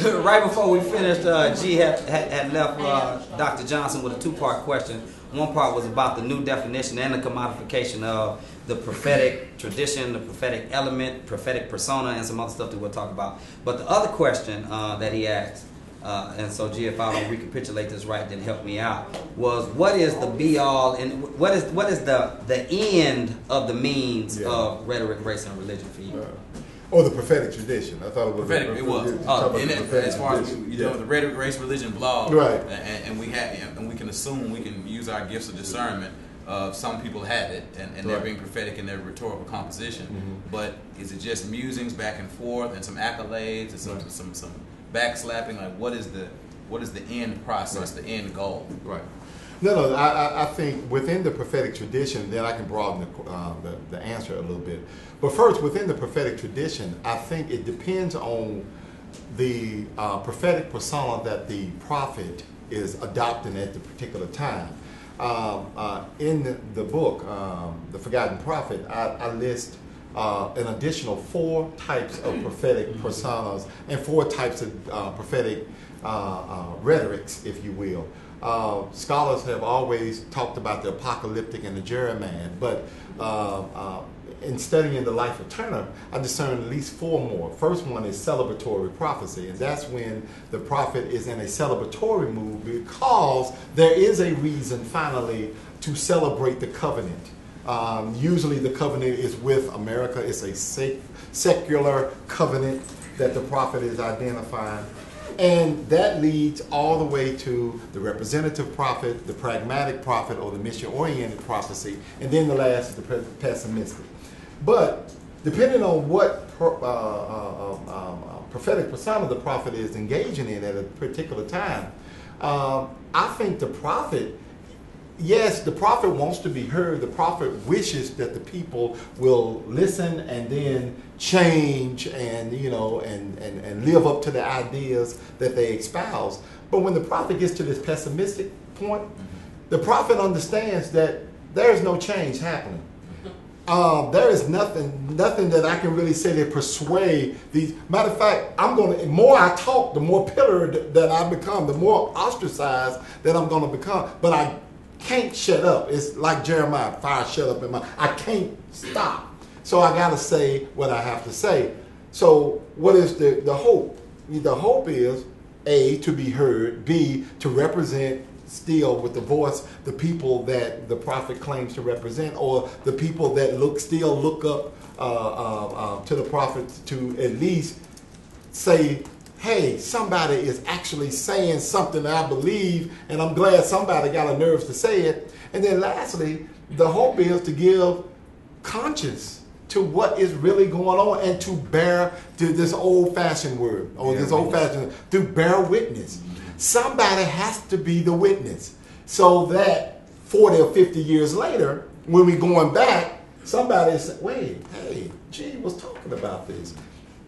right before we finished, G had left Dr. Johnson with a two-part question. One part was about the new definition and the commodification of the prophetic tradition, the prophetic element, prophetic persona, and some other stuff that we'll talk about. But the other question that he asked, and so G, if I don't recapitulate this right, then help me out, was what is the be-all and what is the end of the means of rhetoric, race, and religion for you? Or the prophetic tradition. I thought it was prophetic. It was. As far as the rhetoric, race, religion blog, right? And we can assume we can use our gifts of discernment. Some people have it, and they're being prophetic in their rhetorical composition. But is it just musings back and forth, and some accolades, and some backslapping? Like what is the end process, the end goal? Right. No. I think within the prophetic tradition, then I can broaden the answer a little bit. But first, within the prophetic tradition, I think it depends on the prophetic persona that the prophet is adopting at the particular time. In the book, The Forgotten Prophet, I list an additional 4 types of prophetic personas and 4 types of prophetic rhetorics, if you will. Scholars have always talked about the apocalyptic and the Jeremiad, but in studying the life of Turner, I discern at least 4 more. First one is celebratory prophecy, and that's when the prophet is in a celebratory mood because there is a reason finally to celebrate the covenant. Usually the covenant is with America. It's a secular covenant that the prophet is identifying. And that leads all the way to the representative prophet, the pragmatic prophet, or the mission-oriented prophecy, and then the last is the pessimistic. But depending on what prophetic persona the prophet is engaging in at a particular time, I think the prophet, yes, the prophet wants to be heard. The prophet wishes that the people will listen and then change and and live up to the ideas that they espouse. But when the prophet gets to this pessimistic point, the prophet understands that there is no change happening. There is nothing that I can really say to persuade these. Matter of fact, the more I talk, the more pillared that I become, the more ostracized that I'm going to become. But I can't shut up. It's like Jeremiah, fire shut up in my. I can't stop. So I got to say what I have to say. So what is the hope? The hope is A, to be heard, B, to represent still with the voice the people that the prophet claims to represent, or the people that still look up to the prophet to at least say, hey, somebody is actually saying something that I believe, and I'm glad somebody got the nerves to say it. And then lastly, the hope is to give conscience to what is really going on and to bear to this old-fashioned word, or this old-fashioned, to bear witness. Somebody has to be the witness so that 40 or 50 years later, when we're going back, somebody said, wait, hey, G was talking about this.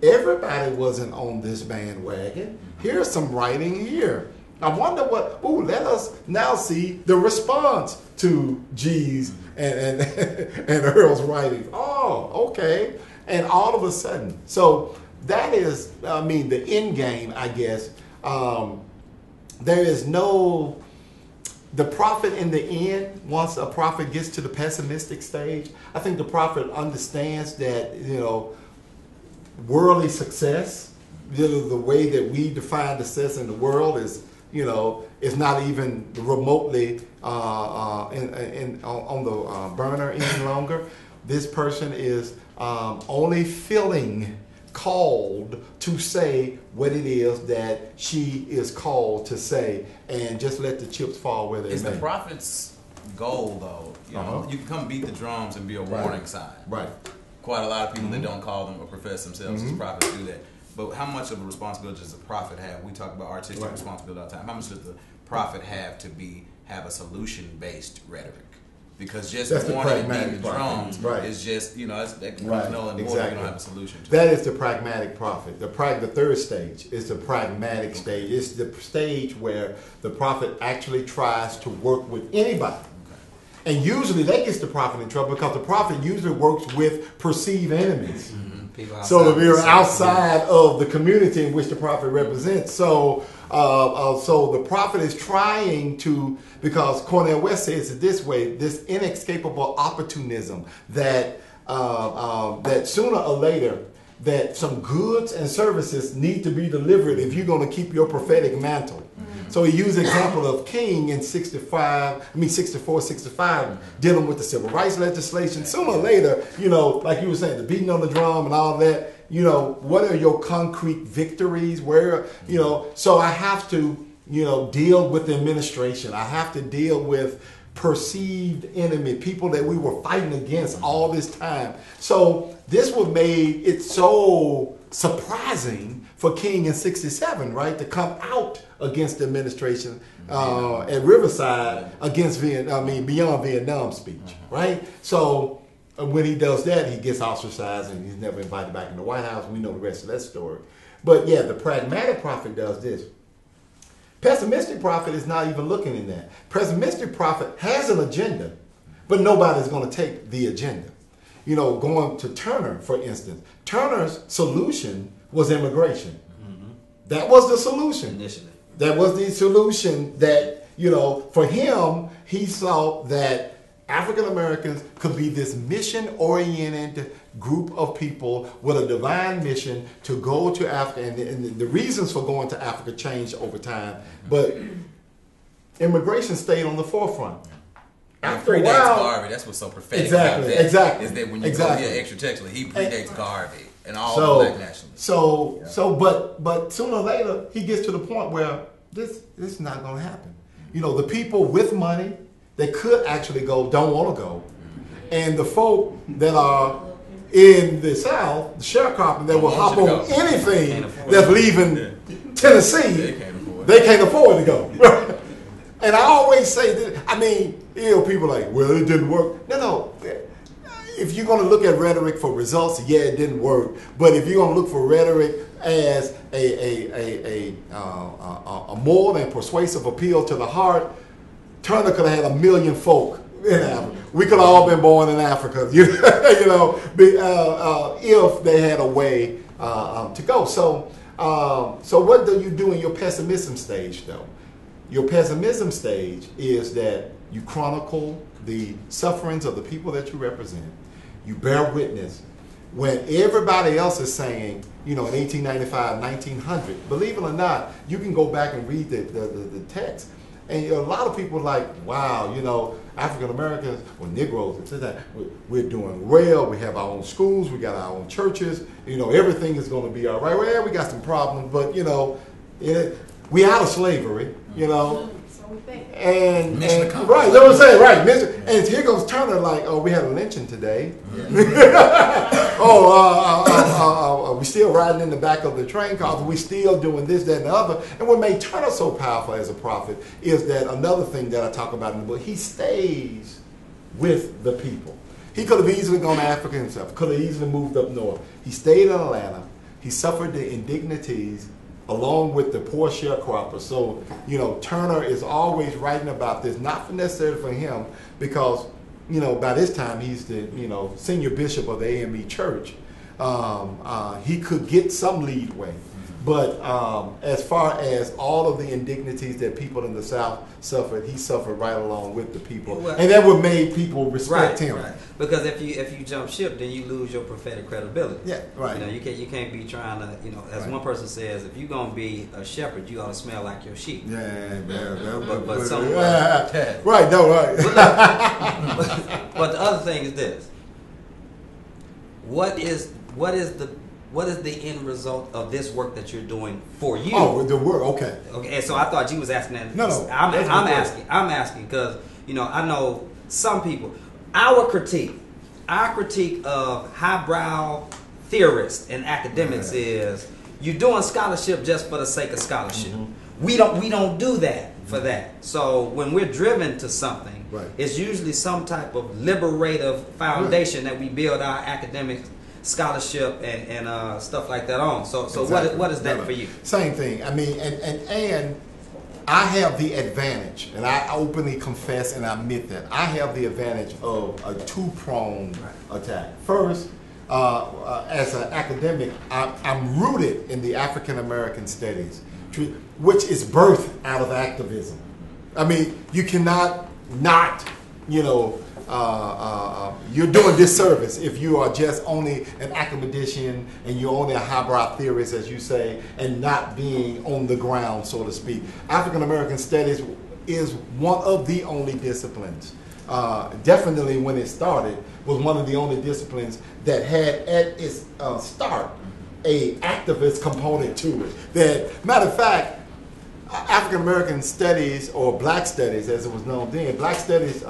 Everybody wasn't on this bandwagon. Here's some writing here. I wonder what, let us now see the response to G's and Earl's writing. Oh, okay. And all of a sudden, so that is, the end game, I guess. There is the prophet in the end, once a prophet gets to the pessimistic stage, I think the prophet understands that, worldly success, the way that we define success in the world is, is not even remotely on the burner any longer. This person is only feeling called to say what it is that she is called to say, and just let the chips fall where they may. It's the prophet's goal, though. You can come beat the drums and be a warning sign. Right. Quite a lot of people that don't call them or profess themselves as prophets do that. But how much of a responsibility does the prophet have? We talk about artistic responsibility all the time. How much does the prophet have to have a solution-based rhetoric? Because just warning and beating the drums is just, that null and void. You don't have a solution to that. Is the pragmatic prophet. The third stage is the pragmatic stage. It's the stage where the prophet actually tries to work with anybody. And usually that gets the prophet in trouble because the prophet usually works with perceived enemies. So if you're outside of the community in which the prophet represents, so the prophet is trying to, because Cornel West says it this way: this inescapable opportunism that that sooner or later that some goods and services need to be delivered if you're going to keep your prophetic mantle. So he used the example of King in 64, 65, dealing with the civil rights legislation. Sooner or later, like you were saying, the beating on the drum and all that, what are your concrete victories? So I have to, deal with the administration. I have to deal with perceived enemy, people that we were fighting against all this time. So this what made it so surprising for King in 67, right, to come out against the administration at Riverside against beyond Vietnam speech, right? So when he does that, he gets ostracized and he's never invited back in the White House. We know the rest of that story. But yeah, the pragmatic prophet does this. Pessimistic prophet is not even looking in that. Pessimistic prophet has an agenda, but nobody's going to take the agenda. Going to Turner, for instance, Turner's solution was immigration. That was the solution. Initially. That was the solution that, for him, he saw that African Americans could be this mission-oriented group of people with a divine mission to go to Africa. And the reasons for going to Africa changed over time. But immigration stayed on the forefront. After a while, Garvey, that's what's so prophetic about that. Exactly. Is that when you go here extra textually, he predates Garvey and all the black nationalists. But sooner or later, he gets to the point where this is not going to happen. The people with money that could actually go don't want to go. And the folk that are in the South, the sharecropping, that will hop on anything that's leaving Tennessee, they can't afford to go. And I always say that, people are like, well, it didn't work. No. If you're going to look at rhetoric for results, yeah, it didn't work. But if you're going to look for rhetoric as a more than persuasive appeal to the heart, Turner could have had 1 million folk in Africa. We could have all been born in Africa, if they had a way to go. So what do you do in your pessimism stage, though? Your pessimism stage is that you chronicle the sufferings of the people that you represent. You bear witness when everybody else is saying, in 1895, 1900, believe it or not, you can go back and read the text. And a lot of people are like, wow, African Americans or Negroes, we're doing well. We have our own schools. We got our own churches. Everything is going to be all right. Well, we got some problems, but, we out of slavery, So we think. And right, that's what I'm saying, right. And here goes Turner like, oh, we had a lynching today. We still riding in the back of the train cars. We still doing this, that, and the other. And what made Turner so powerful as a prophet is that another thing that I talk about in the book, he stays with the people. He could have easily gone to Africa himself, could have easily moved up north. He stayed in Atlanta. He suffered the indignities along with the poor sharecroppers. So, Turner is always writing about this, not necessarily for him, because, by this time he's the, senior bishop of the AME Church. He could get some leadway. But as far as all of the indignities that people in the South suffered, he suffered right along with the people, and that what made people respect him. Right. Because if you jump ship, then you lose your prophetic credibility. Yeah, right. You can't be trying to, as one person says, if you're gonna be a shepherd, you ought to smell like your sheep. Yeah, but some right, no, right. But the other thing is this: what is the end result of this work that you're doing for you? Oh, the work. Okay. Okay. And so I thought you was asking that. No. I'm asking because I know some people. Our critique of highbrow theorists and academics is you're doing scholarship just for the sake of scholarship. Mm-hmm. We don't do that for that. So when we're driven to something, it's usually some type of liberative foundation that we build our academic scholarship and stuff like that on. So exactly. what is that for you? Same thing. And I have the advantage, and I openly confess and I admit that I have the advantage of a two-pronged attack. First, as an academic, I'm rooted in the African American studies, which is birthed out of activism. I mean, you cannot not, you're doing disservice if you are just only an academician and you're only a highbrow theorist, as you say, and not being on the ground, so to speak. African American studies is one of the only disciplines. Definitely when it started, was one of the only disciplines that had at its start a activist component to it. That, matter of fact, African American studies, or black studies as it was known then, black studies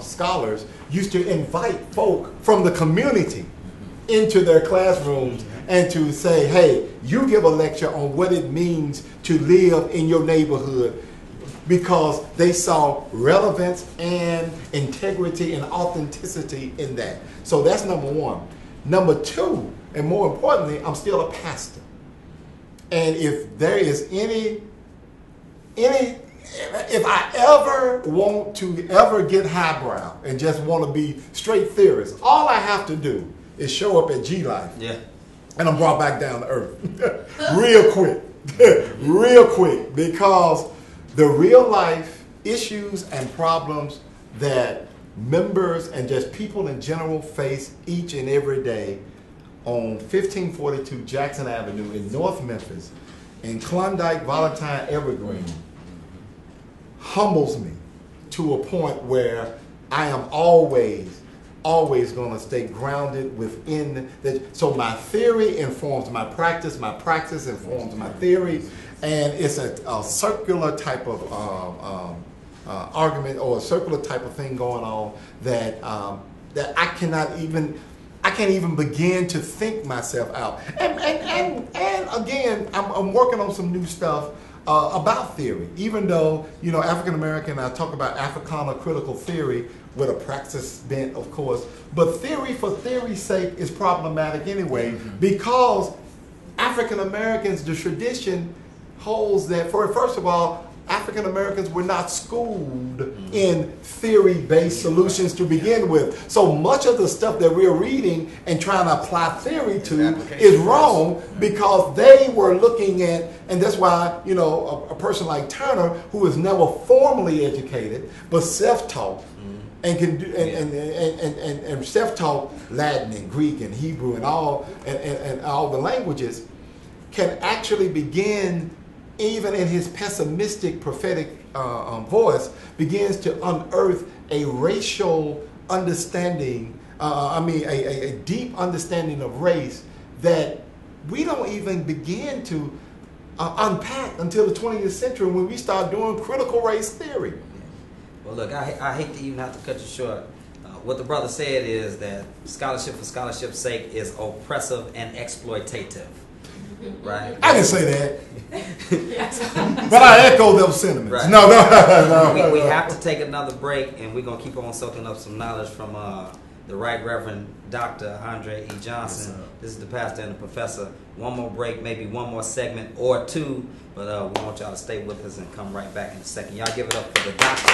scholars used to invite folk from the community into their classrooms and to say, hey, you give a lecture on what it means to live in your neighborhood, because they saw relevance and integrity and authenticity in that. So that's number one. Number two, and more importantly, I'm still a pastor. And if there is if I ever want to ever get highbrow and just want to be straight theorist, all I have to do is show up at G-Life. Yeah. And I'm brought back down to earth. Real quick. Real quick. Because the real life issues and problems that members and just people in general face each and every day on 1542 Jackson Avenue in North Memphis, in Klondike, Valentine, Evergreen, humbles me to a point where I am always going to stay grounded within that. So my theory informs my practice informs my theory, and it's a circular type of argument, or a circular type of thing going on that that I can't even begin to think myself out. And again, I'm working on some new stuff about theory. Even though, African American, I talk about Africana critical theory with a praxis bent, of course. But theory for theory's sake is problematic anyway, because African Americans, the tradition holds that, first of all, African Americans were not schooled in theory-based solutions to begin with. So much of the stuff that we're reading and trying to apply theory to is wrong, because they were looking at, and that's why, a person like Turner, who is never formally educated, but self-taught, and can do and self-taught Latin and Greek and Hebrew and all the languages, can actually begin, even in his pessimistic prophetic voice, begins to unearth a racial understanding, a deep understanding of race that we don't even begin to unpack until the 20th century, when we start doing critical race theory. Well, look, I hate to even have to cut you short. What the brother said is that scholarship for scholarship's sake is oppressive and exploitative. Right. I didn't say that, but I echo those sentiments. Right. No. We have to take another break, and we're gonna keep on soaking up some knowledge from the Right Reverend Dr. Andre E. Johnson. This is the pastor and the professor. One more break, maybe one more segment or two, but we want y'all to stay with us and come right back in a second. Y'all give it up for the doctor.